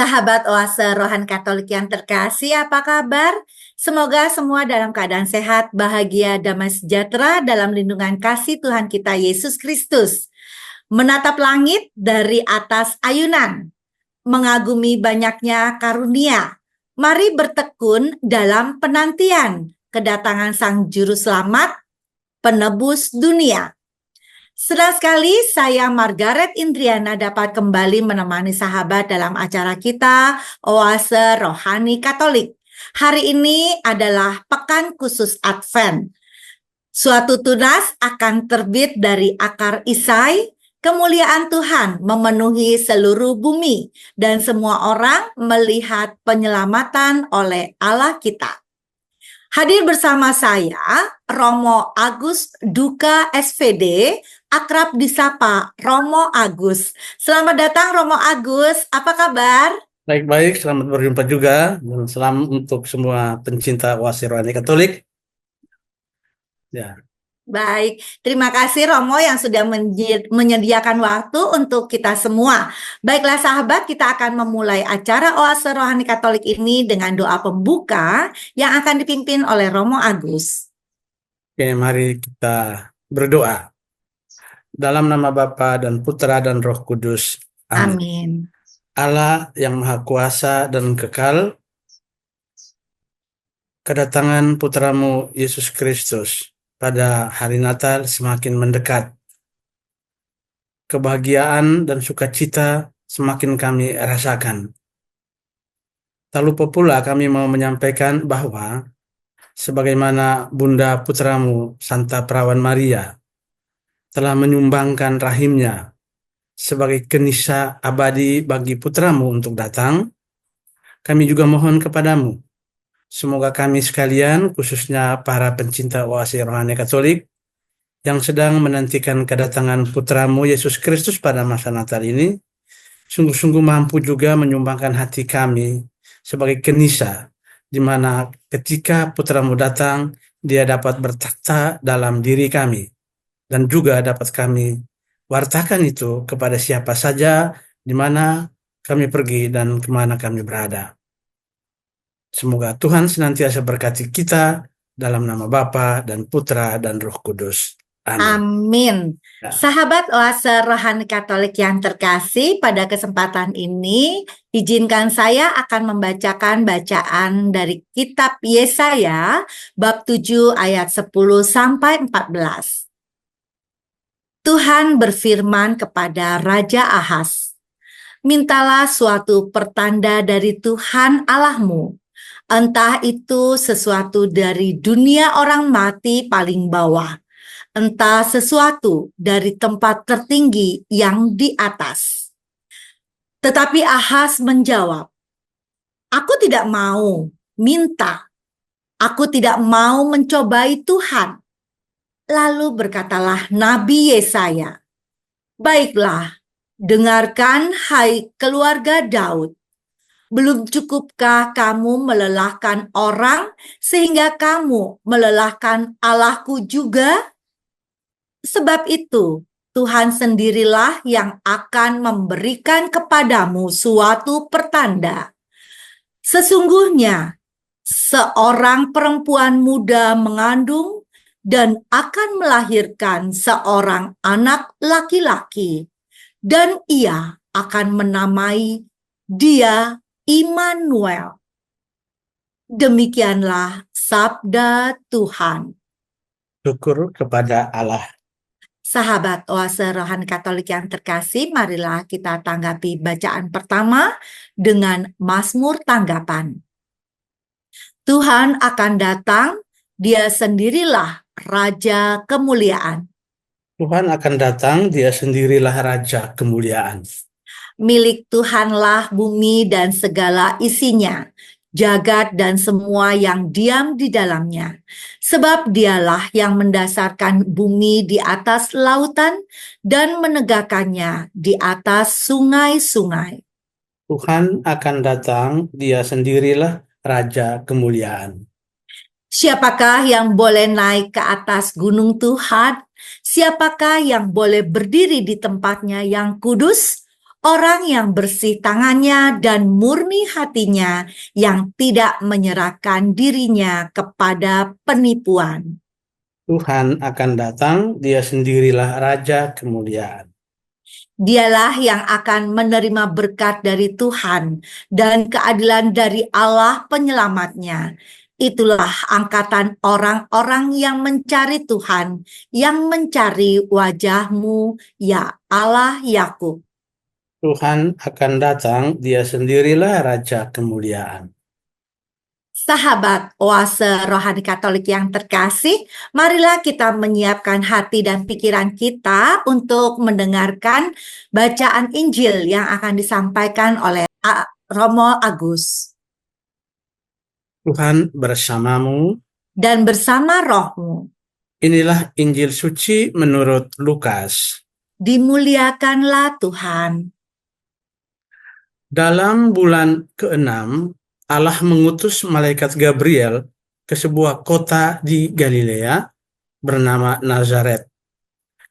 Sahabat Oase Rohani Katolik yang terkasih, apa kabar? Semoga semua dalam keadaan sehat, bahagia, damai sejahtera dalam lindungan kasih Tuhan kita Yesus Kristus. Menatap langit dari atas ayunan, mengagumi banyaknya karunia. Mari bertekun dalam penantian kedatangan Sang Juru Selamat, penebus dunia. Senang sekali saya Margaret Indriana dapat kembali menemani sahabat dalam acara kita Oase Rohani Katolik. Hari ini adalah Pekan Khusus Advent. Suatu tunas akan terbit dari akar Isai, kemuliaan Tuhan memenuhi seluruh bumi dan semua orang melihat penyelamatan oleh Allah kita. Hadir bersama saya, Romo Agus Duka SVD, akrab disapa Romo Agus. Selamat datang Romo Agus, apa kabar? Baik-baik, selamat berjumpa juga dan salam untuk semua pencinta Oase Rohani Katolik. Ya. Baik, terima kasih Romo yang sudah menyediakan waktu untuk kita semua. Baiklah sahabat, kita akan memulai acara Oase Rohani Katolik ini dengan doa pembuka yang akan dipimpin oleh Romo Agus. Oke, mari kita berdoa. Dalam nama Bapa dan Putra dan Roh Kudus. Amin. Amin. Allah yang Maha Kuasa dan kekal, kedatangan Putramu Yesus Kristus pada hari Natal semakin mendekat. Kebahagiaan dan sukacita semakin kami rasakan. Tak lupa pula kami mau menyampaikan bahwa sebagaimana Bunda Putramu Santa Perawan Maria telah menyumbangkan rahimnya sebagai kenisa abadi bagi Putramu untuk datang, kami juga mohon kepadamu, semoga kami sekalian, khususnya para pencinta Oase Rohani Katolik yang sedang menantikan kedatangan Putramu Yesus Kristus pada masa Natal ini, sungguh-sungguh mampu juga menyumbangkan hati kami sebagai kenisa, di mana ketika Putramu datang, Dia dapat bertakhta dalam diri kami, dan juga dapat kami wartakan itu kepada siapa saja, di mana kami pergi dan kemana kami berada. Semoga Tuhan senantiasa berkati kita dalam nama Bapa dan Putra dan Roh Kudus. Amin. Amin. Ya. Sahabat Oase Rohani Katolik yang terkasih, pada kesempatan ini izinkan saya akan membacakan bacaan dari kitab Yesaya bab 7 ayat 10 sampai 14. Tuhan berfirman kepada Raja Ahaz, "Mintalah suatu pertanda dari Tuhan Allahmu, entah itu sesuatu dari dunia orang mati paling bawah, entah sesuatu dari tempat tertinggi yang di atas." Tetapi Ahaz menjawab, "Aku tidak mau minta, aku tidak mau mencobai Tuhan." Lalu berkatalah Nabi Yesaya, "Baiklah, dengarkan hai keluarga Daud. Belum cukupkah kamu melelahkan orang sehingga kamu melelahkan Allahku juga? Sebab itu Tuhan sendirilah yang akan memberikan kepadamu suatu pertanda. Sesungguhnya seorang perempuan muda mengandung dan akan melahirkan seorang anak laki-laki, dan ia akan menamai dia Immanuel." Demikianlah sabda Tuhan. Syukur kepada Allah. Sahabat Oase Rohani Katolik yang terkasih, marilah kita tanggapi bacaan pertama dengan Mazmur tanggapan. Tuhan akan datang, Dia sendirilah Raja kemuliaan. Tuhan akan datang, Dia sendirilah Raja kemuliaan. Milik Tuhanlah bumi dan segala isinya, jagat dan semua yang diam di dalamnya. Sebab Dialah yang mendasarkan bumi di atas lautan dan menegakkannya di atas sungai-sungai. Tuhan akan datang, Dia sendirilah Raja kemuliaan. Siapakah yang boleh naik ke atas gunung Tuhan? Siapakah yang boleh berdiri di tempatnya yang kudus? orang yang bersih tangannya dan murni hatinya, yang tidak menyerahkan dirinya kepada penipuan. Tuhan akan datang, Dia sendirilah Raja kemuliaan. Dialah yang akan menerima berkat dari Tuhan dan keadilan dari Allah penyelamatnya. Itulah angkatan orang-orang yang mencari Tuhan, yang mencari wajah-Mu, ya Allah Yakub. Tuhan akan datang, Dia sendirilah Raja kemuliaan. Sahabat Oase Rohani Katolik yang terkasih, marilah kita menyiapkan hati dan pikiran kita untuk mendengarkan bacaan Injil yang akan disampaikan oleh Romo Agus. Tuhan bersamamu. Dan bersama rohmu, Inilah Injil suci menurut Lukas. dimuliakanlah Tuhan. Dalam bulan ke-6, Allah mengutus malaikat Gabriel ke sebuah kota di Galilea bernama Nazaret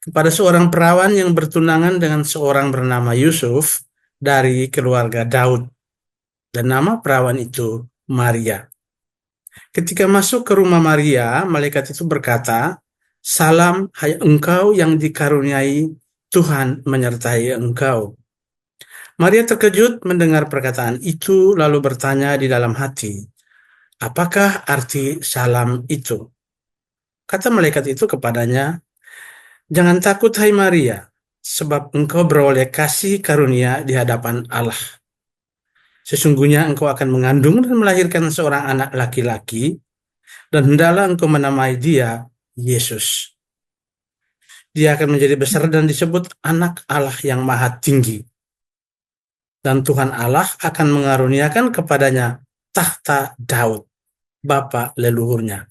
kepada seorang perawan yang bertunangan dengan seorang bernama Yusuf dari keluarga Daud, dan nama perawan itu Maria. Ketika masuk ke rumah Maria, malaikat itu berkata, "Salam, hai engkau yang dikaruniai, Tuhan menyertai engkau." Maria terkejut mendengar perkataan itu, lalu bertanya di dalam hati, "Apakah arti salam itu?" Kata malaikat itu kepadanya, "Jangan takut, hai Maria, sebab engkau beroleh kasih karunia di hadapan Allah. Sesungguhnya engkau akan mengandung dan melahirkan seorang anak laki-laki, dan hendaklah engkau menamai dia Yesus. Dia akan menjadi besar dan disebut Anak Allah yang Maha Tinggi. Dan Tuhan Allah akan mengaruniakan kepadanya tahta Daud, bapa leluhurnya.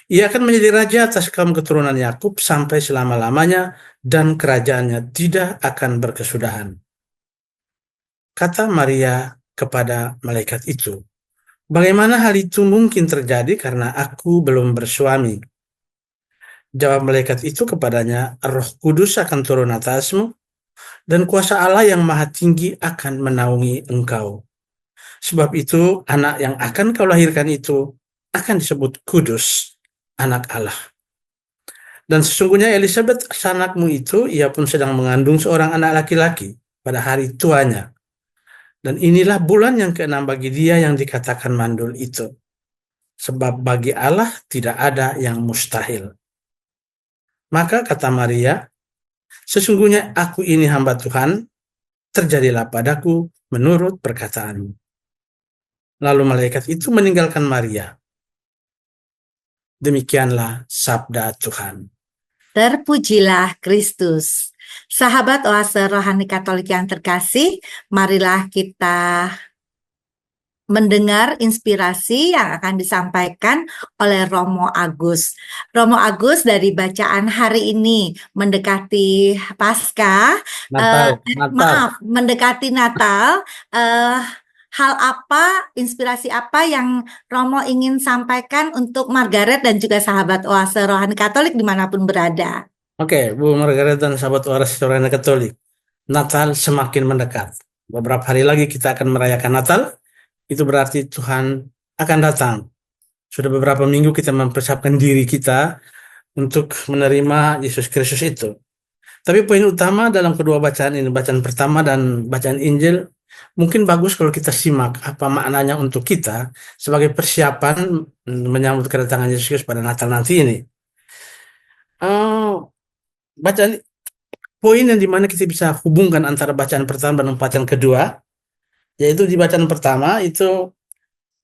Ia akan menjadi raja atas kaum keturunan Yakub sampai selama-lamanya, dan kerajaannya tidak akan berkesudahan." Kata Maria kepada malaikat itu, "Bagaimana hal itu mungkin terjadi karena aku belum bersuami?" Jawab malaikat itu kepadanya, "Roh Kudus akan turun atasmu, dan kuasa Allah yang Maha Tinggi akan menaungi engkau. Sebab itu, anak yang akan kau lahirkan itu akan disebut kudus, anak Allah. Dan sesungguhnya Elisabet, sanakmu itu, ia pun sedang mengandung seorang anak laki-laki pada hari tuanya. Dan inilah bulan yang ke-6 bagi dia yang dikatakan mandul itu. Sebab bagi Allah tidak ada yang mustahil." Maka kata Maria, "Sesungguhnya aku ini hamba Tuhan, terjadilah padaku menurut perkataanmu." Lalu malaikat itu meninggalkan Maria. Demikianlah sabda Tuhan. Terpujilah Kristus. Sahabat Oase Rohani Katolik yang terkasih, marilah kita mendengar inspirasi yang akan disampaikan oleh Romo Agus. Romo Agus, dari bacaan hari ini mendekati Paskah, Natal. mendekati Natal, hal apa, inspirasi apa yang Romo ingin sampaikan untuk Margaret dan juga sahabat Oase Rohani Katolik dimanapun berada? Oke, Bu Margaret dan sahabat Oase Rohani Katolik, Natal semakin mendekat. Beberapa hari lagi kita akan merayakan Natal. Itu berarti Tuhan akan datang. Sudah beberapa minggu kita mempersiapkan diri kita untuk menerima Yesus Kristus itu. Tapi poin utama dalam kedua bacaan ini, bacaan pertama dan bacaan Injil, mungkin bagus kalau kita simak apa maknanya untuk kita sebagai persiapan menyambut kedatangan Yesus Kristus pada Natal nanti ini. Bacaan poin yang dimana kita bisa hubungkan antara bacaan pertama dan bacaan kedua, yaitu di bacaan pertama itu,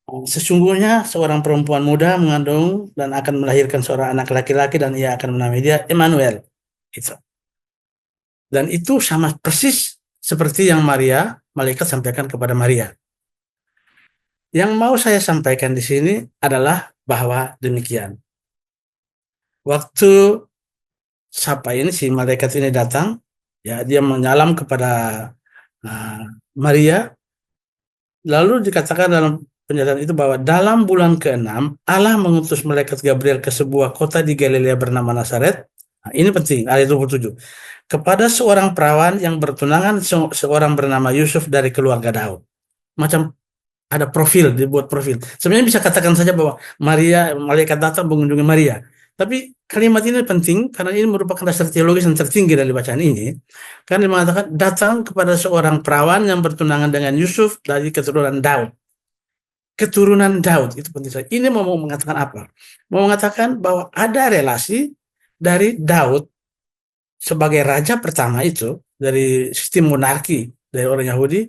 sesungguhnya seorang perempuan muda mengandung dan akan melahirkan seorang anak laki-laki, dan ia akan menamai dia Immanuel. Itu. Dan itu sama persis seperti yang malaikat sampaikan kepada Maria. Yang mau saya sampaikan di sini adalah bahwa demikian. Waktu si malaikat ini datang, ya, dia menyalam kepada Maria. Lalu dikatakan dalam penjelasan itu bahwa dalam bulan ke-6 Allah mengutus malaikat Gabriel ke sebuah kota di Galilea bernama Nazaret Nah, ini penting, ayat 27. Kepada seorang perawan yang bertunangan seorang bernama Yusuf dari keluarga Daud. Macam ada profil, dibuat profil. Sebenarnya bisa katakan saja bahwa Maria, malaikat datang mengunjungi Maria. Tapi kalimat ini penting karena ini merupakan dasar teologis yang tertinggi dari bacaan ini. Karena dia mengatakan datang kepada seorang perawan yang bertunangan dengan Yusuf dari keturunan Daud. Keturunan Daud, itu penting sekali. Ini mau mengatakan apa? Mau mengatakan bahwa ada relasi dari Daud sebagai raja pertama itu, dari sistem monarki dari orang Yahudi,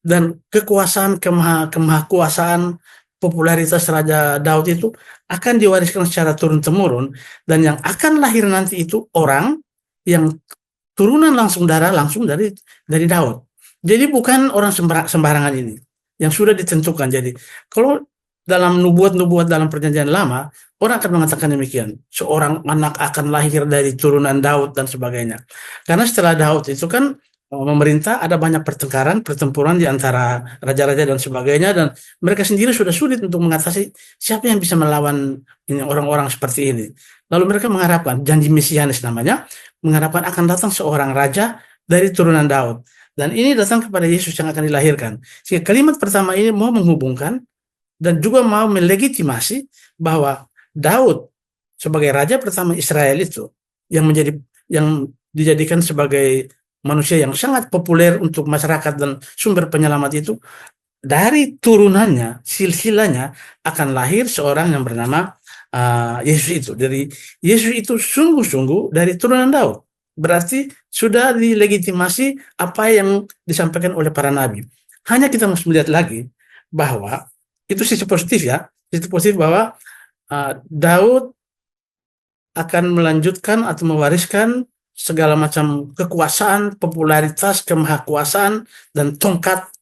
dan kekuasaan kemahakuasaan popularitas Raja Daud itu akan diwariskan secara turun-temurun, dan yang akan lahir nanti itu orang yang turunan langsung darah langsung dari Daud. Jadi bukan orang sembarangan ini yang sudah ditentukan. Jadi kalau dalam nubuat-nubuat dalam perjanjian lama, orang akan mengatakan demikian, seorang anak akan lahir dari turunan Daud dan sebagainya. Karena setelah Daud itu kan memerintah, ada banyak pertempuran di antara raja-raja dan sebagainya, dan mereka sendiri sudah sulit untuk mengatasi siapa yang bisa melawan ini orang-orang seperti ini. Lalu mereka mengharapkan janji mesianis namanya, mengharapkan akan datang seorang raja dari turunan Daud. Dan ini datang kepada Yesus yang akan dilahirkan. Sehingga kalimat pertama ini mau menghubungkan dan juga mau melegitimasi bahwa Daud sebagai raja pertama Israel itu yang dijadikan sebagai manusia yang sangat populer untuk masyarakat dan sumber penyelamat itu, dari turunannya, silsilahnya akan lahir seorang yang bernama Yesus itu. Dari Yesus itu sungguh-sungguh dari turunan Daud. Berarti sudah dilegitimasi apa yang disampaikan oleh para nabi. Hanya kita harus melihat lagi bahwa itu sisi positif ya, sisi positif bahwa Daud akan melanjutkan atau mewariskan segala macam kekuasaan, popularitas, kemahakuasaan, dan tongkat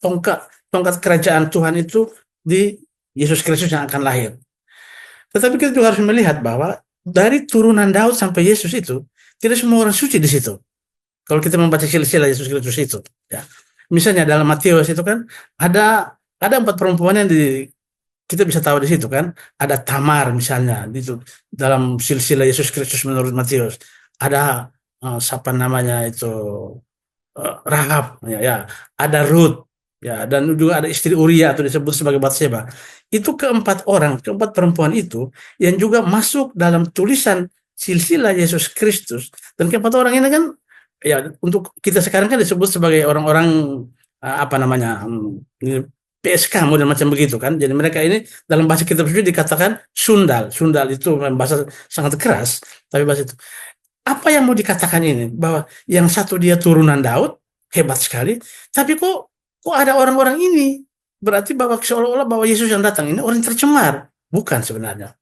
kerajaan Tuhan itu di Yesus Kristus yang akan lahir. Tetapi kita juga harus melihat bahwa dari turunan Daud sampai Yesus itu tidak semua orang suci di situ. Kalau kita membaca silsilah Yesus Kristus itu, ya. Misalnya dalam Matius itu kan ada 4 perempuan yang kita bisa tahu di situ kan, ada Tamar misalnya itu dalam silsilah Yesus Kristus menurut Matius. Ada siapa namanya itu Rahab ya, ada Ruth ya, dan juga ada istri Uria atau disebut sebagai Batseba. Itu keempat perempuan itu yang juga masuk dalam tulisan silsilah Yesus Kristus, dan keempat orang ini kan ya untuk kita sekarang kan disebut sebagai orang-orang apa namanya PSK model macam begitu kan. Jadi mereka ini dalam bahasa kitab suci dikatakan sundal itu bahasa sangat keras, tapi bahasa itu apa yang mau dikatakan ini? Bahwa yang satu dia turunan Daud, hebat sekali, tapi kok ada orang-orang ini? Berarti bahwa seolah-olah bahwa Yesus yang datang ini orang tercemar. Bukan sebenarnya.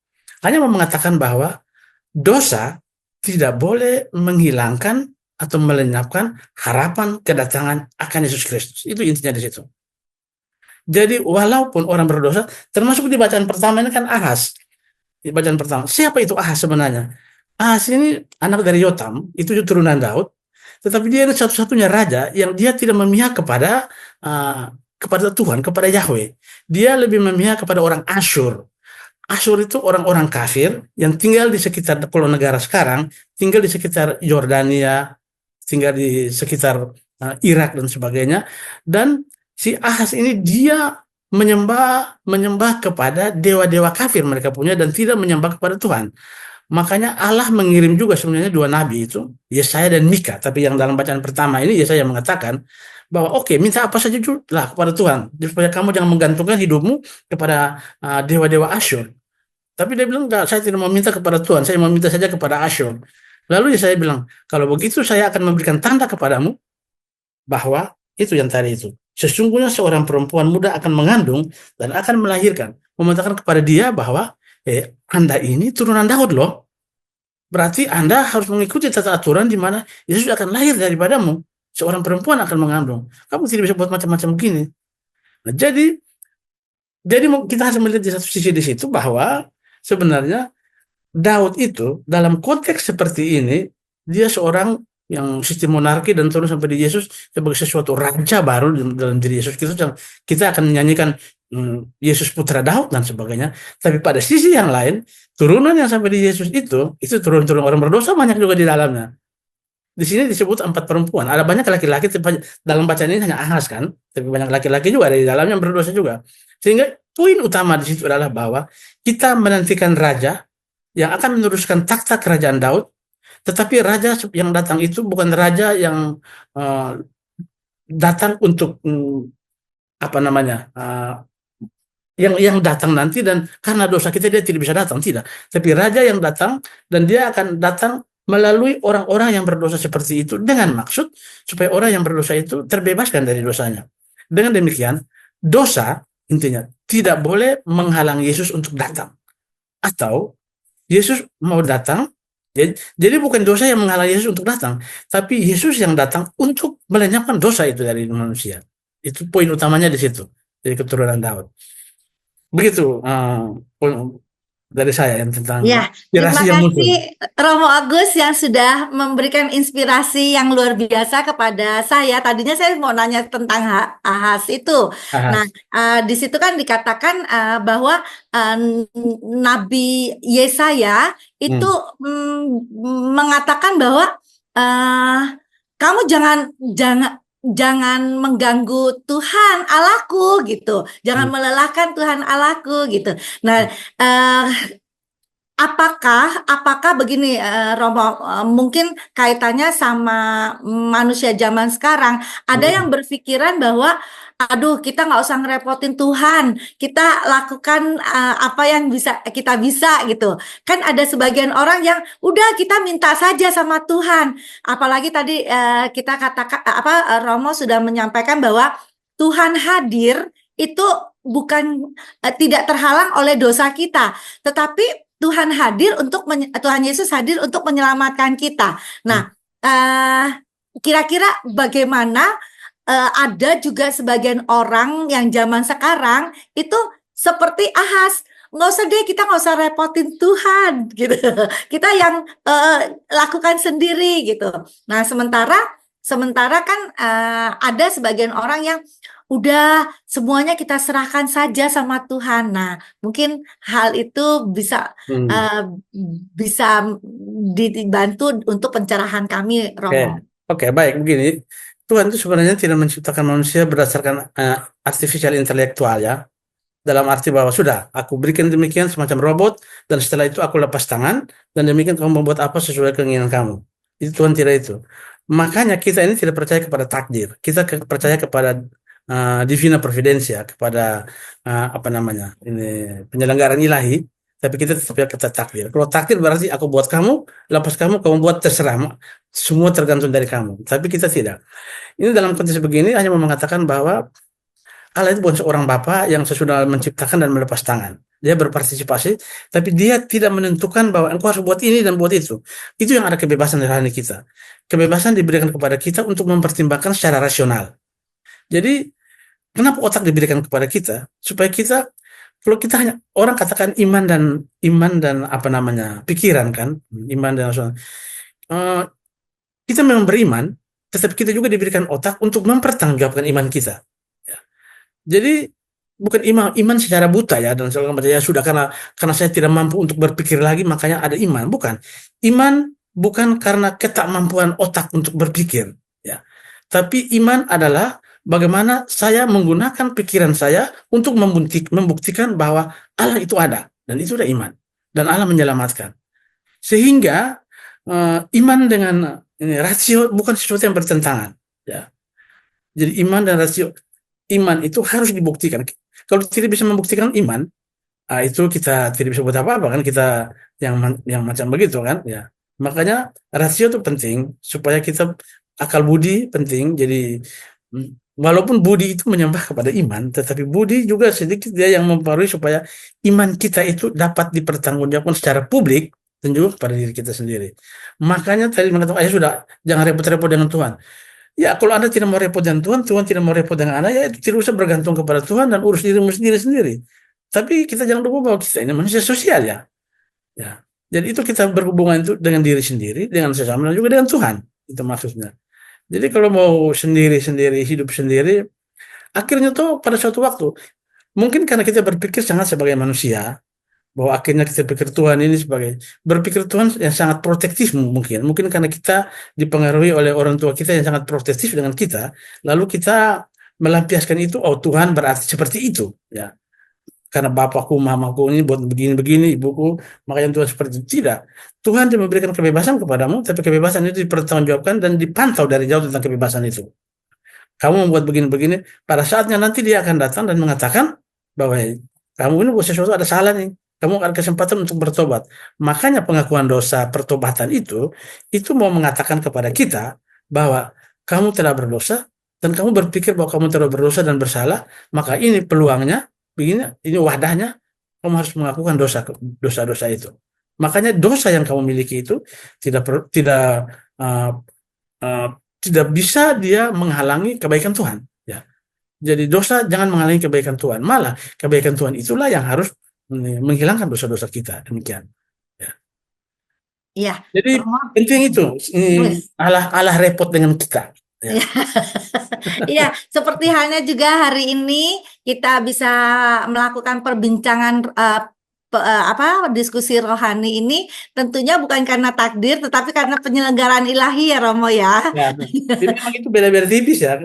Hanya mau mengatakan bahwa dosa tidak boleh menghilangkan atau melenyapkan harapan kedatangan akan Yesus Kristus. Itu intinya di situ. Jadi walaupun orang berdosa, termasuk di bacaan pertama ini kan Ahaz. Di bacaan pertama, siapa itu Ahaz sebenarnya? Ahaz ini anak dari Yotam, itu turunan Daud, tetapi dia adalah satu-satunya raja yang dia tidak memihak kepada Tuhan, kepada Yahweh. Dia lebih memihak kepada orang Asyur. Asyur itu orang-orang kafir yang tinggal di sekitar, kalau negara sekarang, tinggal di sekitar Yordania, tinggal di sekitar Irak dan sebagainya. Dan si Ahaz ini dia menyembah kepada dewa-dewa kafir mereka punya dan tidak menyembah kepada Tuhan. Makanya Allah mengirim juga sebenarnya 2 nabi itu, Yesaya dan Mika. Tapi yang dalam bacaan pertama ini Yesaya mengatakan bahwa oke, minta apa saja lah kepada Tuhan, supaya kamu jangan menggantungkan hidupmu kepada dewa-dewa Asyur. Tapi dia bilang, enggak, saya tidak mau minta kepada Tuhan, saya mau minta saja kepada Asyur. Lalu Yesaya bilang, kalau begitu saya akan memberikan tanda kepadamu bahwa itu yang tadi itu. Sesungguhnya seorang perempuan muda akan mengandung dan akan melahirkan. Mematakan kepada dia bahwa Anda ini turunan Daud loh. Berarti Anda harus mengikuti tata aturan di mana Yesus akan lahir daripadamu. Seorang perempuan akan mengandung. Kamu tidak bisa buat macam-macam begini. Nah, jadi kita harus melihat di satu sisi di situ bahwa sebenarnya Daud itu dalam konteks seperti ini, dia seorang yang sistem monarki dan turun sampai di Yesus sebagai sesuatu raja baru dalam diri Yesus Kristus. Kita akan menyanyikan Yesus putra Daud dan sebagainya. Tapi pada sisi yang lain, turunan yang sampai di Yesus itu turun-turun orang berdosa banyak juga di dalamnya. Di sini disebut 4 perempuan. Ada banyak laki-laki, dalam bacaan ini hanya Ahas kan, tapi banyak laki-laki juga ada di dalamnya yang berdosa juga. Sehingga poin utama di situ adalah bahwa kita menantikan raja yang akan meneruskan takhta kerajaan Daud, tetapi raja yang datang itu bukan raja yang datang untuk apa namanya, yang datang nanti dan karena dosa kita dia tidak bisa datang, tidak. Tapi raja yang datang dan dia akan datang melalui orang-orang yang berdosa seperti itu dengan maksud supaya orang yang berdosa itu terbebaskan dari dosanya. Dengan demikian, dosa intinya tidak boleh menghalang Yesus untuk datang. Atau Yesus mau datang, jadi bukan dosa yang menghalang Yesus untuk datang, tapi Yesus yang datang untuk melenyapkan dosa itu dari manusia. Itu poin utamanya di situ, dari keturunan Daud. Begitu poin dari saya yang tentang Ya, terima inspirasi yang muncul. kasih Romo Agus yang sudah memberikan inspirasi yang luar biasa kepada saya. Tadinya saya mau nanya tentang Ahas itu. Ahas. Nah, di situ kan dikatakan bahwa Nabi Yesaya itu mengatakan bahwa kamu jangan mengganggu Tuhan Allahku gitu, jangan melelahkan Tuhan Allahku gitu. Nah, apakah begini, Romo, mungkin kaitannya sama manusia zaman sekarang, ada yang berpikiran bahwa aduh kita nggak usah ngerepotin Tuhan, kita lakukan apa yang kita bisa gitu. Kan ada sebagian orang yang udah kita minta saja sama Tuhan. Apalagi tadi kita katakan Romo sudah menyampaikan bahwa Tuhan hadir itu bukan tidak terhalang oleh dosa kita, tetapi Tuhan Yesus hadir untuk menyelamatkan kita. Nah, kira-kira bagaimana ada juga sebagian orang yang zaman sekarang itu seperti Ahas, nggak usah deh, kita nggak usah repotin Tuhan gitu. Kita yang lakukan sendiri gitu. Nah, sementara kan ada sebagian orang yang udah semuanya kita serahkan saja sama Tuhan. Nah, mungkin hal itu bisa dibantu untuk pencerahan kami, Romo. Oke, baik begini. Tuhan itu sebenarnya tidak menciptakan manusia berdasarkan artificial intelektual ya. Dalam arti bahwa sudah, aku berikan demikian semacam robot dan setelah itu aku lepas tangan dan demikian kamu membuat apa sesuai keinginan kamu. Itu Tuhan tidak itu. Makanya kita ini tidak percaya kepada takdir. Kita percaya kepada divina providencia, kepada apa namanya ini penyelenggaraan ilahi, tapi kita tetap kata takdir. Kalau takdir berarti aku buat kamu, lepas kamu buat terserah, semua tergantung dari kamu. Tapi kita tidak. Ini dalam konteks begini hanya mengatakan bahwa Allah itu bukan seorang bapa yang sesudah menciptakan dan melepas tangan. Dia berpartisipasi, tapi dia tidak menentukan bahwa engkau harus buat ini dan buat itu. Itu yang ada kebebasan rohani kita. Kebebasan diberikan kepada kita untuk mempertimbangkan secara rasional. Jadi kenapa otak diberikan kepada kita? Supaya kita, kalau kita hanya orang katakan iman dan apa namanya pikiran kan, iman dan rasional. Kita memang beriman, tetapi kita juga diberikan otak untuk mempertanggungjawabkan iman kita. Ya. Jadi bukan iman secara buta ya dan segala macam ya sudah karena saya tidak mampu untuk berpikir lagi makanya ada iman. Bukan. Iman bukan karena ketakmampuan otak untuk berpikir. Ya. Tapi iman adalah bagaimana saya menggunakan pikiran saya untuk membuktikan bahwa Allah itu ada dan itu udah iman dan Allah menyelamatkan. Sehingga iman dengan rasio bukan sesuatu yang bertentangan. Ya. Jadi iman dan rasio, iman itu harus dibuktikan. Kalau tidak bisa membuktikan iman, itu kita tidak bisa buat apa-apa kan kita yang macam begitu kan. Ya. Makanya rasio itu penting supaya kita akal budi penting. Jadi walaupun budi itu menyembah kepada iman, tetapi budi juga sedikit dia yang mempengaruhi supaya iman kita itu dapat dipertanggungjawabkan secara publik dan juga kepada diri kita sendiri. Makanya tadi mengatakan, sudah jangan repot-repot dengan Tuhan. Ya kalau Anda tidak mau repot dengan Tuhan, Tuhan tidak mau repot dengan Anda, ya itu tidak usah bergantung kepada Tuhan dan urus dirimu sendiri-sendiri. Tapi kita jangan lupa bahwa kita ini manusia sosial ya. Ya. Jadi itu kita berhubungan itu dengan diri sendiri, dengan sesama dan juga dengan Tuhan. Itu maksudnya. Jadi kalau mau sendiri-sendiri, hidup sendiri, akhirnya tuh pada suatu waktu, Mungkin karena kita berpikir sangat sebagai manusia, bahwa akhirnya kita pikir Tuhan ini sebagai berpikir Tuhan yang sangat protektif mungkin karena kita dipengaruhi oleh orang tua kita yang sangat protektif dengan kita, lalu kita melampiaskan itu, oh Tuhan berarti seperti itu, ya. Karena bapakku, mamaku ini buat begini-begini, ibuku, makanya Tuhan seperti itu. Tidak. Tuhan dia memberikan kebebasan kepadamu, tapi kebebasan itu dipertanggungjawabkan dan dipantau dari jauh tentang kebebasan itu. Kamu membuat begini-begini, pada saatnya nanti dia akan datang dan mengatakan bahwa kamu ini buat sesuatu ada salah nih. Kamu ada kesempatan untuk bertobat. Makanya pengakuan dosa, pertobatan itu mau mengatakan kepada kita bahwa kamu telah berdosa dan kamu berpikir bahwa kamu telah berdosa dan bersalah, maka ini peluangnya, ini wadahnya, kamu harus mengakukan dosa-dosa itu. Makanya dosa yang kamu miliki itu tidak uh, uh, tidak bisa dia menghalangi kebaikan Tuhan. Ya. Jadi dosa jangan menghalangi kebaikan Tuhan. Malah kebaikan Tuhan itulah yang harus menghilangkan dosa-dosa kita. Demikian. Ya. Iya, Jadi Romo. penting itu. Yes. Allah repot dengan kita. Ya. Iya, seperti halnya juga hari ini kita bisa melakukan perbincangan diskusi rohani ini tentunya bukan karena takdir tetapi karena penyelenggaraan ilahi ya Romo ya. Ya, jadi memang itu beda-beda tipis ya.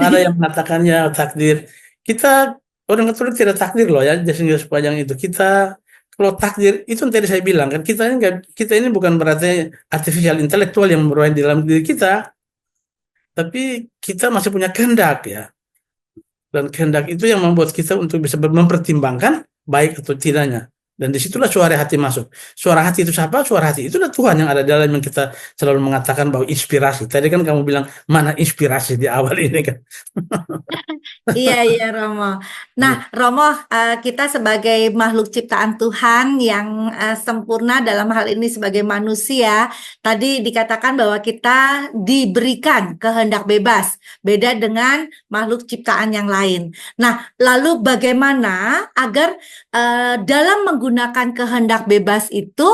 Ada yang mengatakannya takdir. Kita orang Katolik tidak takdir loh ya, sehingga sepanjang itu. Kita kalau takdir itu yang tadi saya bilang kan kita ini bukan berarti artificial intelektual yang bermain di dalam diri kita, tapi kita masih punya kehendak ya. Dan kehendak itu yang membuat kita untuk bisa mempertimbangkan baik atau tidaknya. Dan disitulah suara hati masuk. Suara hati itu siapa? Suara hati itulah Tuhan yang ada dalam yang kita selalu mengatakan bahwa inspirasi. Tadi kan kamu bilang mana inspirasi di awal ini kan. Iya, Romo. Nah, Romo, kita sebagai makhluk ciptaan Tuhan yang sempurna dalam hal ini sebagai manusia, tadi dikatakan bahwa kita diberikan kehendak bebas, beda dengan makhluk ciptaan yang lain. Nah, lalu bagaimana agar dalam menggunakan kehendak bebas itu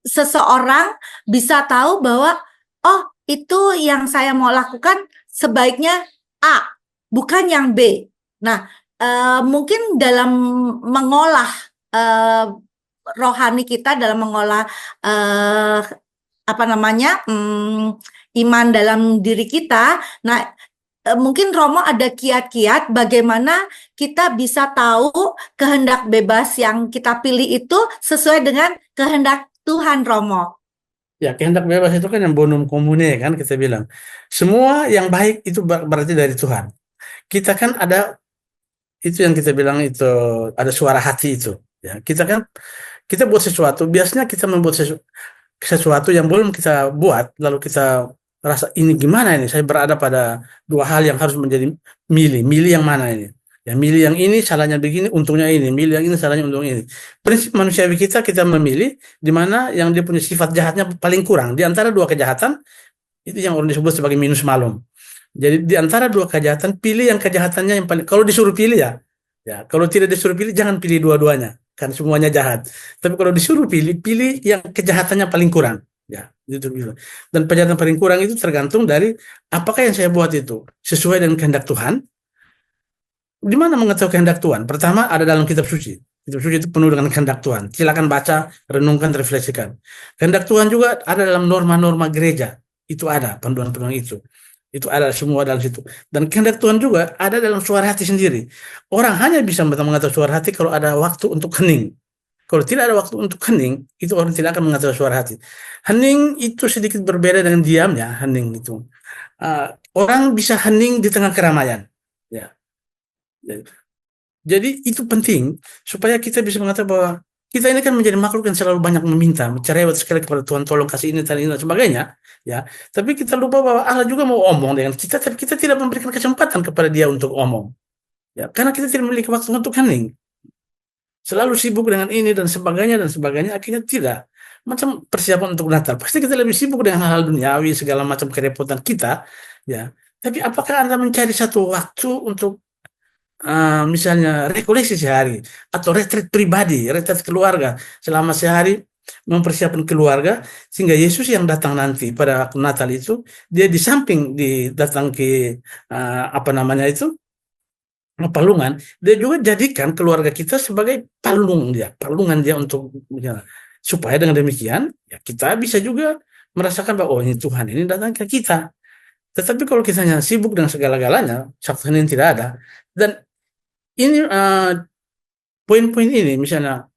seseorang bisa tahu bahwa, oh, itu yang saya mau lakukan sebaiknya A, bukan yang B. Nah, mungkin dalam mengolah rohani kita, dalam mengolah iman dalam diri kita. Nah, mungkin Romo ada kiat-kiat bagaimana kita bisa tahu kehendak bebas yang kita pilih itu sesuai dengan kehendak Tuhan, Romo. Ya, kehendak bebas itu kan yang bonum comune kan kita bilang. Semua yang baik itu berarti dari Tuhan. Kita kan ada itu yang kita bilang itu ada suara hati itu. Ya, kita buat sesuatu. Biasanya kita membuat sesuatu yang belum kita buat, lalu kita rasa ini gimana ini? Saya berada pada dua hal yang harus menjadi milih yang mana ini? Ya, milih yang ini salahnya begini, untungnya ini. Milih yang ini salahnya untungnya ini. Prinsip manusiawi kita memilih di mana yang dia punya sifat jahatnya paling kurang. Di antara dua kejahatan, itu yang orang disebut sebagai minus malum. Jadi di antara dua kejahatan, pilih yang kejahatannya yang paling, kalau disuruh pilih ya kalau tidak disuruh pilih jangan pilih dua-duanya, kan semuanya jahat. Tapi kalau disuruh pilih yang kejahatannya paling kurang. Ya, itu. Dan kejahatan paling kurang itu tergantung dari apakah yang saya buat itu sesuai dengan kehendak Tuhan. Di mana mengetahui kehendak Tuhan? Pertama ada dalam kitab suci. Kitab suci itu penuh dengan kehendak Tuhan. Silakan baca, renungkan, refleksikan. Kehendak Tuhan juga ada dalam norma-norma gereja. Itu ada panduan-panduan itu. Itu ada semua dalam situ. Dan kehendak Tuhan juga ada dalam suara hati sendiri. Orang hanya bisa mengetahui suara hati kalau ada waktu untuk hening. Kalau tidak ada waktu untuk hening, itu orang tidak akan mengetahui suara hati. Hening itu sedikit berbeda dengan diamnya. Hening itu. Orang bisa hening di tengah keramaian. Ya. Jadi itu penting supaya kita bisa mengatakan bahwa kita ini kan menjadi makhluk yang selalu banyak meminta, cerewet sekali kepada Tuhan, tolong kasih ini dan sebagainya, ya. Tapi kita lupa bahwa Allah juga mau omong dengan kita, tapi kita tidak memberikan kesempatan kepada Dia untuk omong, ya. Karena kita tidak memiliki waktu untuk hening, selalu sibuk dengan ini dan sebagainya, akhirnya tidak. Macam persiapan untuk Natal, pasti kita lebih sibuk dengan hal-hal duniawi, segala macam kerepotan kita, ya. Tapi apakah Anda mencari satu waktu untuk misalnya rekoleksi sehari atau retreat pribadi, retreat keluarga selama sehari mempersiapkan keluarga sehingga Yesus yang datang nanti pada waktu Natal itu dia di samping datang ke apa namanya itu palungan, dia juga jadikan keluarga kita sebagai palungan dia untuk ya, supaya dengan demikian ya kita bisa juga merasakan bahwa oh ini Tuhan ini datang ke kita. Tetapi kalau kita hanya sibuk dengan segala-galanya, Sabtu Senin tidak ada. Dan ini poin-poin ini misalnya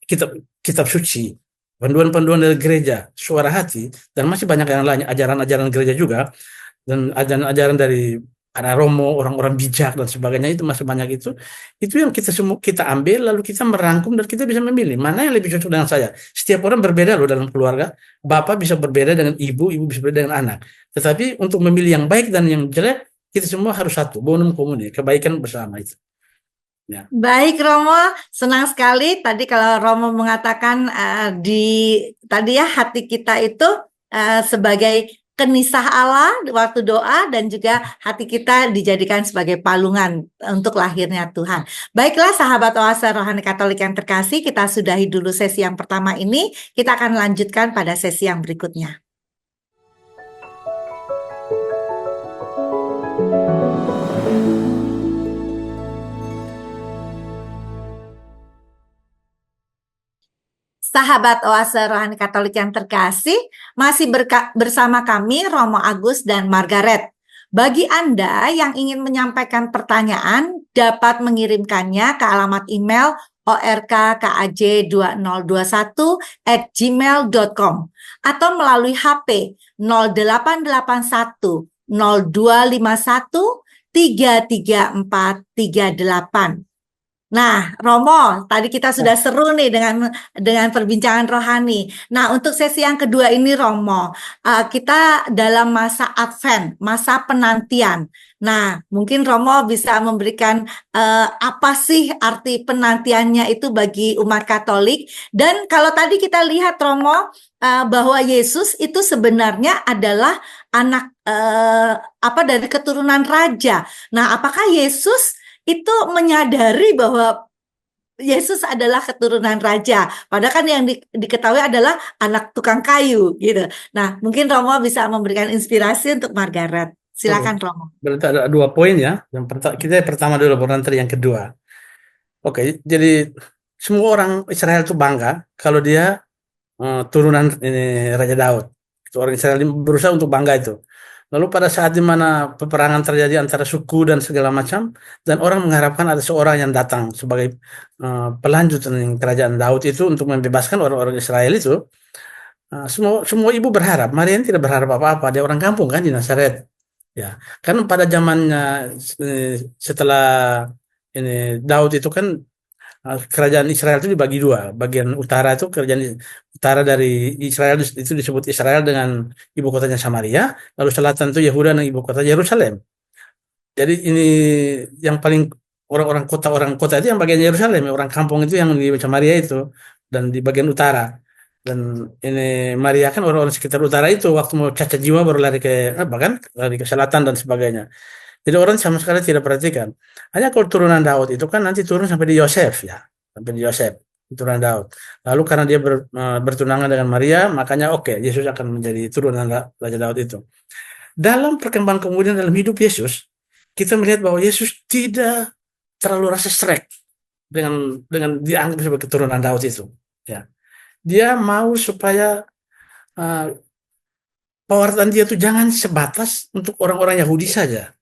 kitab kitab suci, panduan-panduan dari gereja, suara hati, dan masih banyak yang lainnya, ajaran-ajaran gereja juga, dan ajaran-ajaran dari para romo, orang-orang bijak dan sebagainya itu masih banyak itu yang kita semua kita ambil lalu kita merangkum dan kita bisa memilih mana yang lebih cocok dengan saya. Setiap orang berbeda loh dalam keluarga, bapak bisa berbeda dengan ibu, ibu bisa berbeda dengan anak. Tetapi untuk memilih yang baik dan yang jelek kita semua harus satu, bonum comune, kebaikan bersama itu. Ya. Baik Romo, senang sekali tadi kalau Romo mengatakan tadi ya hati kita itu sebagai kenisah Allah waktu doa dan juga hati kita dijadikan sebagai palungan untuk lahirnya Tuhan. Baiklah sahabat Oase Rohani Katolik yang terkasih, kita sudahi dulu sesi yang pertama ini, kita akan lanjutkan pada sesi yang berikutnya. Sahabat Oase Rohani Katolik yang terkasih, masih bersama kami Romo Agus dan Margaret. Bagi Anda yang ingin menyampaikan pertanyaan, dapat mengirimkannya ke alamat email orkaj2021@gmail.com atau melalui HP 0881 0251 33438. Nah, Romo, tadi kita sudah seru nih dengan perbincangan rohani. Nah, untuk sesi yang kedua ini, Romo, kita dalam masa Advent, masa penantian. Nah, mungkin Romo bisa memberikan apa sih arti penantiannya itu bagi umat Katolik. Dan kalau tadi kita lihat, Romo, bahwa Yesus itu sebenarnya adalah anak dari keturunan raja. Nah, apakah Yesus itu menyadari bahwa Yesus adalah keturunan raja, padahal kan yang diketahui adalah anak tukang kayu gitu. Nah, mungkin Romo bisa memberikan inspirasi untuk Margaret. Silakan Romo. Berarti ada 2 poin ya. Kita pertama dulu, baru nanti yang kedua. Oke, jadi semua orang Israel itu bangga kalau dia turunan ini Raja Daud. Itu orang Israel berusaha untuk bangga itu. Lalu pada saat di mana peperangan terjadi antara suku dan segala macam, dan orang mengharapkan ada seorang yang datang sebagai pelanjut kerajaan Daud itu untuk membebaskan orang-orang Israel itu, semua ibu berharap. Maria tidak berharap apa-apa, dia orang kampung kan di Nazaret. Ya, kan pada zamannya setelah ini Daud itu kan kerajaan Israel itu dibagi 2. Bagian utara itu kerajaan utara dari Israel itu disebut Israel dengan ibu kotanya Samaria, lalu selatan itu Yehuda dan ibu kota Yerusalem. Jadi ini yang paling orang kota itu yang bagian Yerusalem, orang kampung itu yang di Samaria itu dan di bagian utara. Dan ini Maria kan orang-orang sekitar utara itu waktu mau cacat jiwa baru lari bahkan lari ke selatan dan sebagainya. Jadi orang sama sekali tidak perhatikan. Hanya kalau turunan Daud itu kan nanti turun sampai di Yosef ya, sampai di Yosef, turunan Daud. Lalu karena dia bertunangan dengan Maria, makanya Yesus akan menjadi turunan Raja Daud itu. Dalam perkembangan kemudian dalam hidup Yesus, kita melihat bahwa Yesus tidak terlalu rasa srek dengan dianggap sebagai keturunan Daud itu. Ya, dia mau supaya pewartaan dia itu jangan sebatas untuk orang-orang Yahudi saja.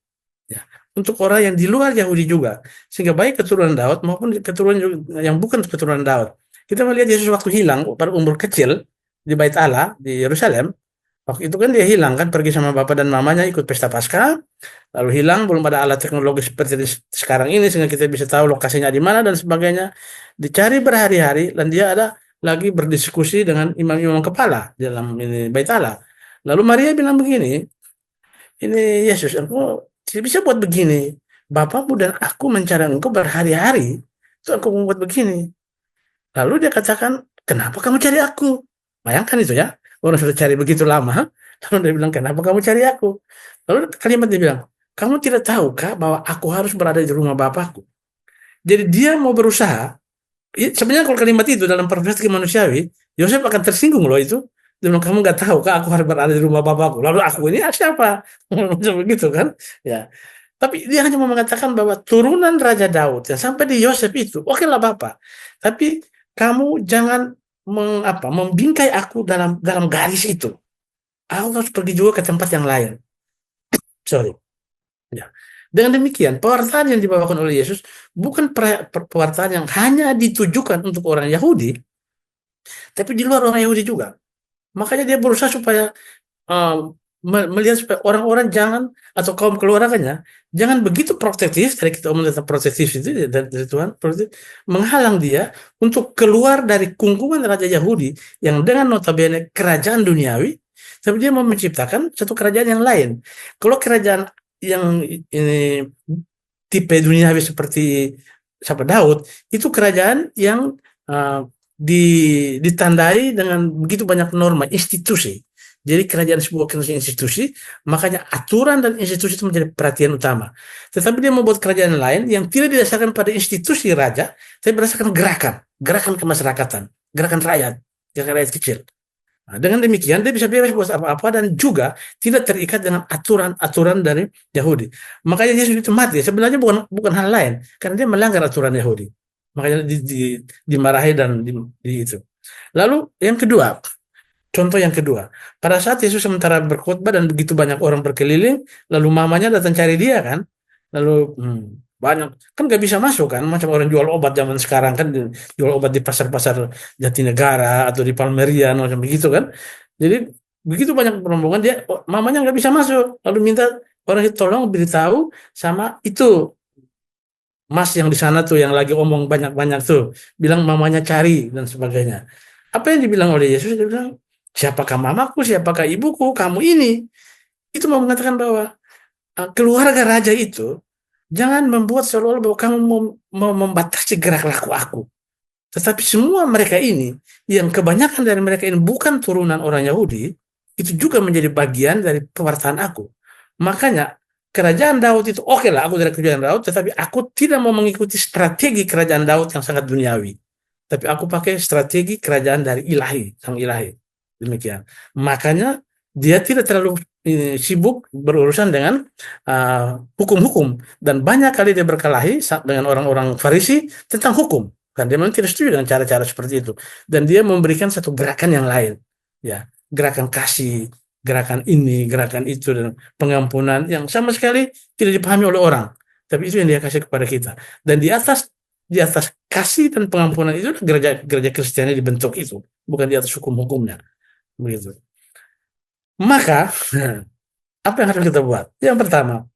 Ya, untuk orang yang di luar Yahudi juga, sehingga baik keturunan Daud maupun keturunan yang bukan keturunan Daud. Kita melihat Yesus waktu hilang pada umur kecil di Bait Allah di Yerusalem. Waktu itu kan dia hilang kan, pergi sama bapak dan mamanya ikut pesta Paskah, lalu hilang, belum ada alat teknologi seperti sekarang ini sehingga kita bisa tahu lokasinya di mana dan sebagainya. Dicari berhari-hari dan dia ada lagi berdiskusi dengan imam-imam kepala dalam ini Bait Allah. Lalu Maria bilang begini, ini Yesus, aku tidak bisa buat begini. Bapakmu dan aku mencari engkau berhari-hari, itu aku membuat begini. Lalu dia katakan, kenapa kamu cari aku? Bayangkan itu ya, orang sudah cari begitu lama, lalu dia bilang, kenapa kamu cari aku? Lalu kalimat dia bilang, kamu tidak tahukah bahwa aku harus berada di rumah Bapakku? Jadi dia mau berusaha, sebenarnya kalau kalimat itu dalam perspektif manusiawi, Yosef akan tersinggung loh itu. Dia bilang, kamu nggak tahu kah aku harus berada di rumah Bapakku? Lalu aku ini siapa? Begitu kan? Ya. Tapi dia hanya mau mengatakan bahwa turunan Raja Daud yang sampai di Yosef itu, oke lah Bapak. Tapi kamu jangan membingkai aku dalam dalam garis itu. Aku harus pergi juga ke tempat yang lain. Sorry. Ya. Dengan demikian, pewartaan yang dibawakan oleh Yesus bukan pewartaan yang hanya ditujukan untuk orang Yahudi, tapi di luar orang Yahudi juga. Makanya dia berusaha supaya melihat supaya orang-orang jangan, atau kaum keluarganya jangan begitu protektif. Tadi kita omong tentang protektif itu dari Tuhan, protektif, menghalang dia untuk keluar dari kungkungan Raja Yahudi yang dengan notabene kerajaan duniawi, tapi dia mau menciptakan satu kerajaan yang lain. Kalau kerajaan yang ini tipe duniawi seperti siapa Daud, itu kerajaan yang ditandai dengan begitu banyak norma institusi. Jadi kerajaan sebuah institusi, makanya aturan dan institusi itu menjadi perhatian utama. Tetapi dia membuat kerajaan lain yang tidak didasarkan pada institusi raja, tapi berdasarkan gerakan kemasyarakatan, gerakan rakyat kecil. Nah, dengan demikian dia bisa bebas buat apa-apa dan juga tidak terikat dengan aturan-aturan dari Yahudi. Makanya Yesus itu mati sebenarnya bukan hal lain, karena dia melanggar aturan Yahudi. Makanya dimarahi dan itu. Lalu yang kedua, contoh yang kedua, pada saat Yesus sementara berkhotbah dan begitu banyak orang berkeliling, lalu mamanya datang cari dia kan, lalu banyak kan nggak bisa masuk kan, macam orang jual obat zaman sekarang kan, jual obat di pasar-pasar Jatinegara atau di Palmerian macam begitu kan. Jadi begitu banyak rombongan, dia mamanya nggak bisa masuk, lalu minta orang itu tolong beritahu sama itu Mas yang di sana tuh yang lagi omong banyak-banyak tuh, bilang mamanya cari dan sebagainya. Apa yang dibilang oleh Yesus? Dia bilang, siapakah mamaku, siapakah ibuku, kamu ini. Itu mau mengatakan bahwa keluarga raja itu jangan membuat seolah-olah bahwa kamu mau membatasi gerak laku aku. Tetapi semua mereka ini, yang kebanyakan dari mereka ini bukan turunan orang Yahudi, itu juga menjadi bagian dari pewartaan aku. Makanya kerajaan Daud itu oke lah, aku dari kerajaan Daud, tetapi aku tidak mau mengikuti strategi kerajaan Daud yang sangat duniawi. Tapi aku pakai strategi kerajaan dari ilahi, sang ilahi. Demikian. Makanya dia tidak terlalu sibuk berurusan dengan hukum-hukum. Dan banyak kali dia berkelahi dengan orang-orang Farisi tentang hukum. Kan dia memang tidak setuju dengan cara-cara seperti itu. Dan dia memberikan satu gerakan yang lain. Ya, gerakan kasih, gerakan ini, gerakan itu, dan pengampunan yang sama sekali tidak dipahami oleh orang. Tapi itu yang dia kasih kepada kita. Dan di atas kasih dan pengampunan itu gereja Kristiani dibentuk itu, bukan di atas hukum-hukumnya. Begitu. Maka apa yang harus kita buat? Yang pertama,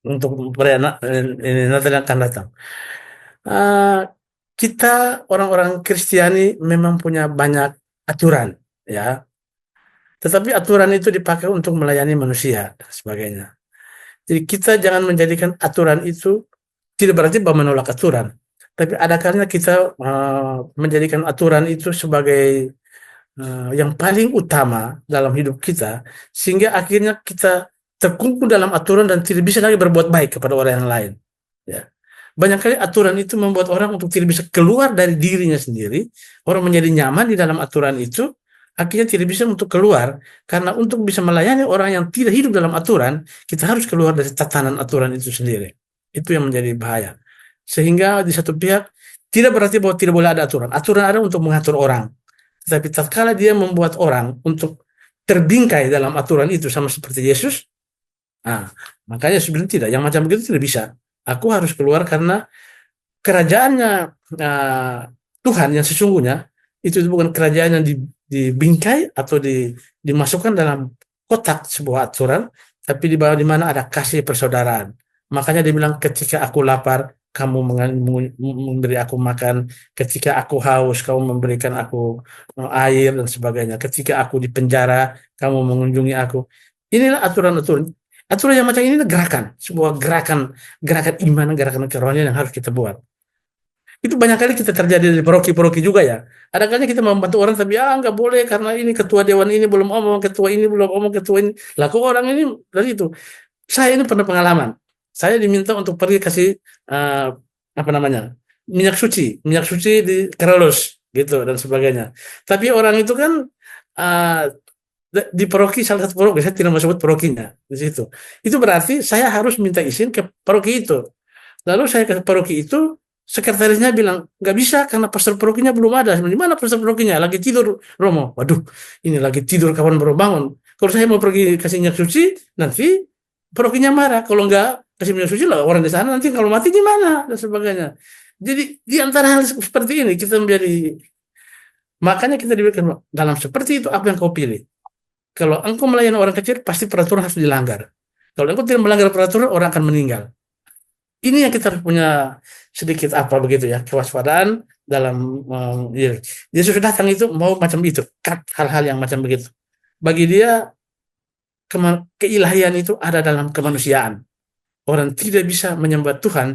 untuk perayaan ini Natal yang akan datang, kita orang-orang Kristiani memang punya banyak aturan, ya. Tetapi aturan itu dipakai untuk melayani manusia dan sebagainya. Jadi kita jangan menjadikan aturan itu, tidak berarti bahwa menolak aturan, tapi ada kalanya kita menjadikan aturan itu sebagai yang paling utama dalam hidup kita, sehingga akhirnya kita terkungkung dalam aturan dan tidak bisa lagi berbuat baik kepada orang yang lain. Ya. Banyak kali aturan itu membuat orang untuk tidak bisa keluar dari dirinya sendiri. Orang menjadi nyaman di dalam aturan itu, akhirnya tidak bisa untuk keluar. Karena untuk bisa melayani orang yang tidak hidup dalam aturan, kita harus keluar dari tatanan aturan itu sendiri. Itu yang menjadi bahaya. Sehingga di satu pihak, tidak berarti bahwa tidak boleh ada aturan. Aturan ada untuk mengatur orang. Tetapi tatkala dia membuat orang untuk terbingkai dalam aturan itu, sama seperti Yesus, makanya sebenarnya tidak, yang macam begitu tidak bisa. Aku harus keluar karena kerajaannya Tuhan yang sesungguhnya itu bukan kerajaan yang dibingkai atau dimasukkan dalam kotak sebuah aturan, tapi di bawah di mana ada kasih persaudaraan. Makanya dia bilang, ketika aku lapar, kamu memberi aku makan. Ketika aku haus, kamu memberikan aku air dan sebagainya. Ketika aku di penjara, kamu mengunjungi aku. Inilah aturan-aturan. Aturan yang macam ini gerakan, sebuah gerakan iman, gerakan kerohanian yang harus kita buat. Itu banyak kali kita terjadi di paroki-paroki juga ya. Ada kalanya kita membantu orang, tapi nggak boleh karena ini ketua dewan ini belum omong, ketua ini belum omong, ketua ini. Laku orang ini dari itu. Saya ini pernah pengalaman. Saya diminta untuk pergi kasih minyak suci di Kerelos gitu dan sebagainya. Tapi orang itu kan di paroki, salah satu paroki, saya tidak mau sebut parokinya di situ. Itu berarti saya harus minta izin ke paroki itu. Lalu saya ke paroki itu, sekretarisnya bilang, nggak bisa karena pastor parokinya belum ada. Di mana pastor parokinya? Lagi tidur, Romo. Waduh, ini lagi tidur, kapan baru bangun. Kalau saya mau pergi kasih minyak suci, nanti parokinya marah. Kalau nggak kasih minyak suci lah orang di sana, nanti kalau mati gimana? Dan sebagainya. Jadi di antara hal seperti ini kita menjadi, makanya kita diberikan dalam seperti itu apa yang kau pilih. Kalau engkau melayani orang kecil, pasti peraturan harus dilanggar. Kalau engkau tidak melanggar peraturan, orang akan meninggal. Ini yang kita harus punya sedikit apa begitu ya, kewaspadaan dalam ya. Yesus datang itu mau macam itu, cut hal-hal yang macam begitu. Bagi dia keilahian itu ada dalam kemanusiaan. Orang tidak bisa menyembah Tuhan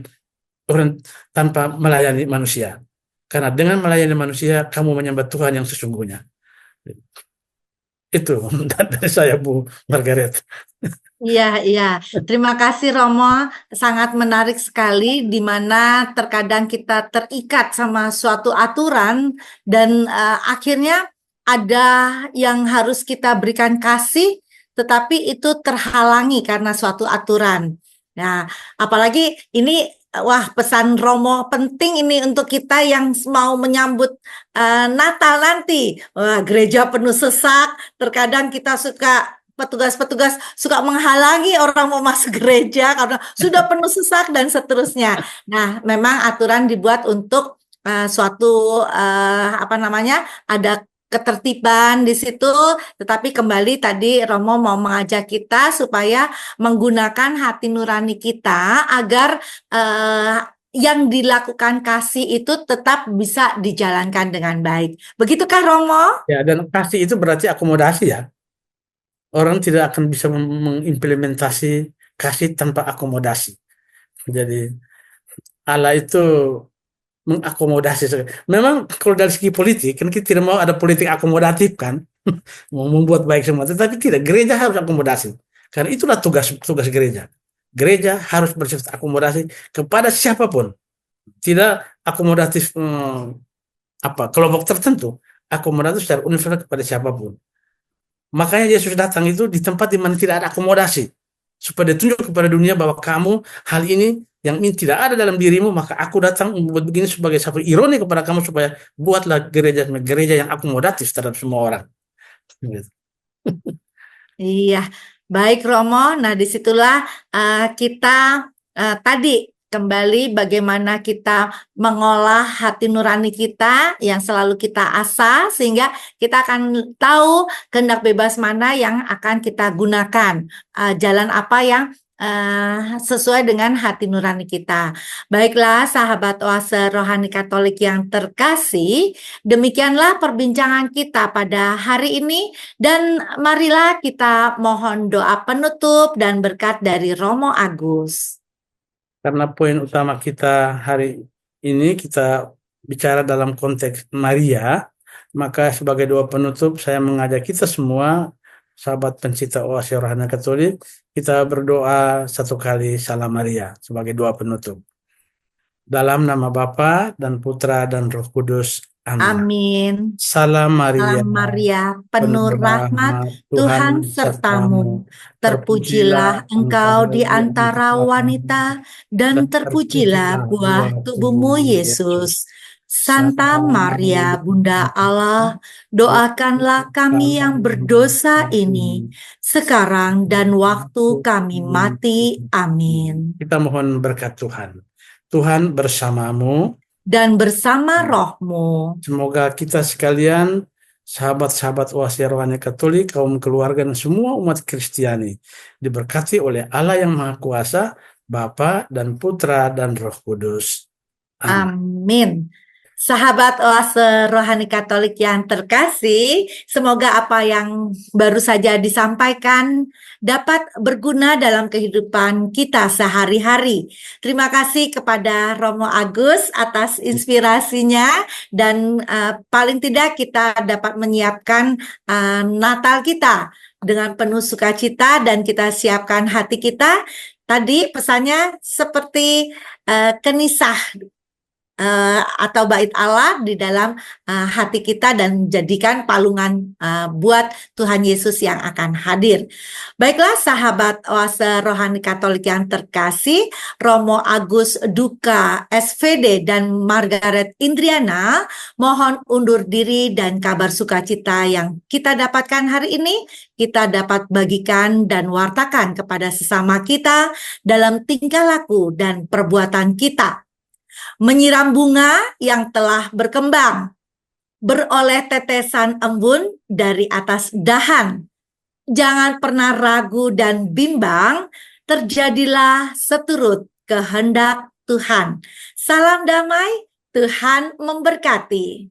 orang tanpa melayani manusia. Karena dengan melayani manusia, kamu menyembah Tuhan yang sesungguhnya. Itu dari saya, Bu Margaret. Iya, iya. Terima kasih Romo. Sangat menarik sekali di mana terkadang kita terikat sama suatu aturan dan akhirnya ada yang harus kita berikan kasih, tetapi itu terhalangi karena suatu aturan. Nah, apalagi ini, wah, pesan Romo penting ini untuk kita yang mau menyambut Natal nanti. Wah, gereja penuh sesak. Terkadang kita suka petugas-petugas suka menghalangi orang mau masuk gereja karena sudah penuh sesak dan seterusnya. Nah, memang aturan dibuat untuk suatu apa namanya, ada ketertiban di situ, tetapi kembali tadi Romo mau mengajak kita supaya menggunakan hati nurani kita agar yang dilakukan kasih itu tetap bisa dijalankan dengan baik. Begitukah Romo? Ya, dan kasih itu berarti akomodasi ya. Orang tidak akan bisa mengimplementasi kasih tanpa akomodasi. Jadi Allah itu mengakomodasi. Memang kalau dari segi politik, kan kita tidak mau ada politik akomodatif kan, mau membuat baik semua. Tetapi tidak, gereja harus akomodasi. Karena itulah tugas gereja. Gereja harus bersifat akomodasi kepada siapapun. Tidak akomodatif kelompok tertentu, akomodatif secara universal kepada siapapun. Makanya Yesus datang itu di tempat di mana tidak ada akomodasi. Supaya ditunjuk kepada dunia bahwa kamu hal ini yang ini tidak ada dalam dirimu, maka aku datang membuat begini sebagai satu ironi kepada kamu supaya buatlah gereja yang akomodatif terhadap semua orang. Gitu. Iya, baik Romo. Nah, disitulah kita tadi kembali bagaimana kita mengolah hati nurani kita yang selalu kita asah sehingga kita akan tahu kehendak bebas mana yang akan kita gunakan, jalan apa yang sesuai dengan hati nurani kita. Baiklah, sahabat Oase Rohani Katolik yang terkasih, demikianlah perbincangan kita pada hari ini. Dan marilah kita mohon doa penutup dan berkat dari Romo Agus. Karena poin utama kita hari ini kita bicara dalam konteks Maria, maka sebagai doa penutup saya mengajak kita semua, sahabat pencinta Oase Rohani Katolik, kita berdoa satu kali Salam Maria sebagai doa penutup. Dalam nama Bapa dan Putra dan Roh Kudus. Amin. Amin. Salam Maria, Salam Maria, penuh rahmat, Tuhan sertamu. Terpujilah engkau di antara wanita, dan terpujilah buah tubuhmu, Yesus. Santa Maria, Bunda Allah, doakanlah kami yang berdosa ini, sekarang dan waktu kami mati. Amin. Kita mohon berkat Tuhan. Tuhan bersamamu dan bersama rohmu. Semoga kita sekalian, sahabat-sahabat Oase Rohani Katolik, kaum keluarga dan semua umat Kristiani, diberkati oleh Allah yang Maha Kuasa, Bapa dan Putra dan Roh Kudus. Amin. Sahabat Oase Rohani Katolik yang terkasih, semoga apa yang baru saja disampaikan dapat berguna dalam kehidupan kita sehari-hari. Terima kasih kepada Romo Agus atas inspirasinya dan paling tidak kita dapat menyiapkan Natal kita dengan penuh sukacita dan kita siapkan hati kita. Tadi pesannya seperti kenisah atau bait Allah di dalam hati kita dan jadikan palungan buat Tuhan Yesus yang akan hadir. Baiklah sahabat Oase Rohani Katolik yang terkasih, Romo Agus Duka SVD dan Margaret Indriana mohon undur diri, dan kabar sukacita yang kita dapatkan hari ini kita dapat bagikan dan wartakan kepada sesama kita dalam tingkah laku dan perbuatan kita. Menyiram bunga yang telah berkembang, beroleh tetesan embun dari atas dahan. Jangan pernah ragu dan bimbang, terjadilah seturut kehendak Tuhan. Salam damai, Tuhan memberkati.